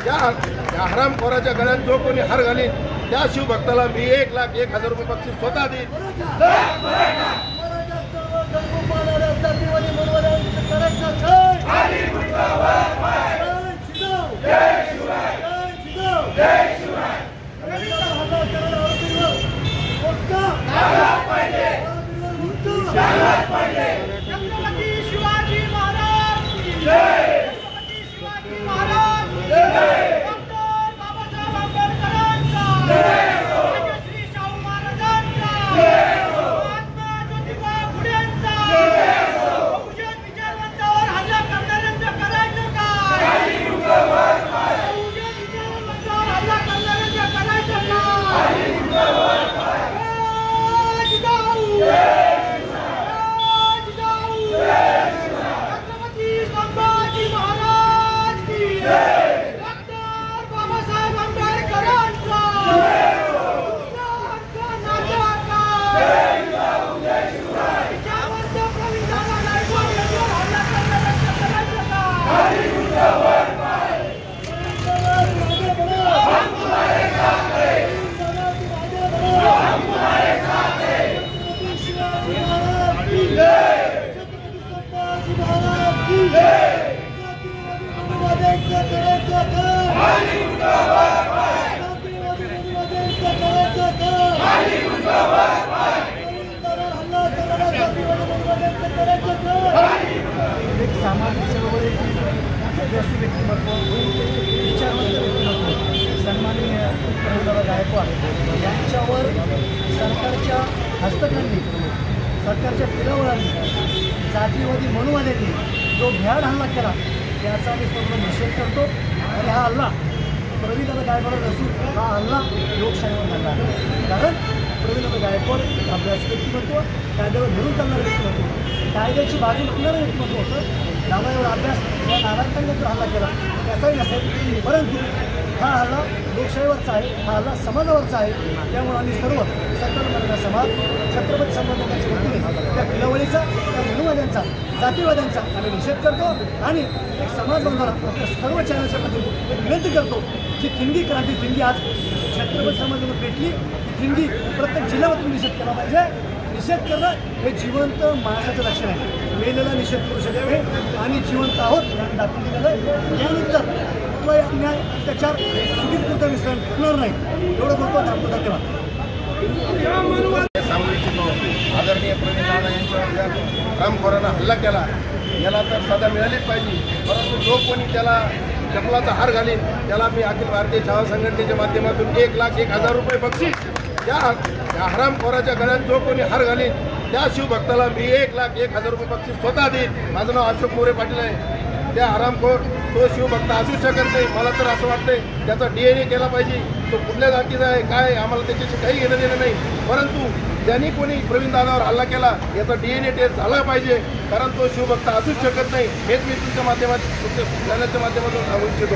या हरामखोराच्या गळ्यात जो कोणी हार घालीन त्या शिवभक्ताला मी 1,01,000 रुपये बक्षीस स्वतः देईन। छत्रपती शिवाजी महाराज की जय। छत्रपती शिवाजी महाराज की जय। डॉक्टर बाबासाहेब आंबेडकरांचा जय हो। श्री शाहू महाराजांचा जय हो। महात्मा ज्योतिबा फुलेंचा जय हो। बहुजन विचारवंतांवर हल्ला करणाऱ्यांचं करायचं काय? बहुजन विचारवंतांवर हल्ला करणाऱ्यांचं करायचं काय? छत्रपती संभाजी महाराज की जय। डॉक्टर बाबासाहेब आंबेडकरांचा जय हो। विचारवंत प्रवीण दादा गायकवाड यांच्यावर हल्ला करणाऱ्यांचं करायचं काय? एक सामाजिक चळवळीची अभ्यासू व्यक्तिमत्व, विचारवंत व्यक्तिमत्व सन्माननीय प्रवीणदादा गायकवाड यांच्यावर सरकारच्या हस्तक्षेपांनी, सरकारच्या पिलावळांनी, जातीवादी मनुवाद्यांनी जो भ्याड हल्ला केला त्याचा मी सर्व निषेध करतो। आणि हा हल्ला प्रवीणदादा गायकवाड नसून हा हल्ला लोकशाहीवर झाला आहे। कारण प्रवीणदादा गायकवाड एक अभ्यासू व्यक्तिमत्व, कायद्यावर धरून चालणारं व्यक्तिमत्व, कायद्याची बाजू मागणारं व्यक्तिमत्व होतं। नावावर अभ्यास या नागरिकांनी जो हल्ला केला त्याचाही नसेल, परंतु हा हल्ला लोकशाहीवरचा आहे, हा हल्ला समाजावरचा आहे। त्यामुळे आम्ही सर्व सकल मराठा समाज छत्रपती संभाजीच्या वतीने त्या पिलावळीचा, त्या मनुवाद्यांचा, जातीवाद्यांचा आम्ही निषेध करतो। आणि एक समाज बांधवाला आपल्या सर्व चॅनलच्या माध्यमातून एक विनंती करतो की ठिणगी क्रांती, ठिणगी आज छत्रपती समाजाला पेटली, ठिणगी प्रत्येक जिल्ह्यामधून निषेध केला पाहिजे। निषेध करणं हे जिवंत माणसाचं लक्षण आहे। मेलेला निषेध करू शकत नाही आणि जिवंत आहोत यांनी दाखवून दिलेलं आहे। यानंतर कुठलाही अन्याय, अत्याचार, चुकीचं मिश्रण होणार नाही एवढं बोलतो। थांबतो, धन्यवाद। आदरणीय प्रवीण दादा यांच्यावर ज्या हरामखोरानं हल्ला केला याला तर सजा मिळालीच पाहिजे, परंतु जो कोणी त्याला चपलाचा हार घालीन त्याला मी अखिल भारतीय छावा संघटनेच्या माध्यमातून 1,01,000 रुपये बक्षीस, या हरामखोराच्या गळ्यात जो कोणी हार घालीन त्या शिवभक्ताला मी 1,01,000 रुपये बक्षीस स्वतः देईन। माझं नाव अशोक मोरे पाटील आहे। त्या हरामखोर तो शिवभक्त असू शकत नाही। मला तर असं वाटतंय त्याचा DNA केला पाहिजे, तो कुठल्या जातीचा आहे काय आम्हाला त्याच्याशी काही घेणं देणं नाही, परंतु ज्यांनी कोणी प्रवीण दादावर हल्ला केला याचा DNA टेस्ट झाला पाहिजे, कारण तो शिवभक्त असूच शकत नाही। हेच मी तुमच्या माध्यमातून, तुमच्या चॅनलच्या माध्यमातून सांगू इच्छितो।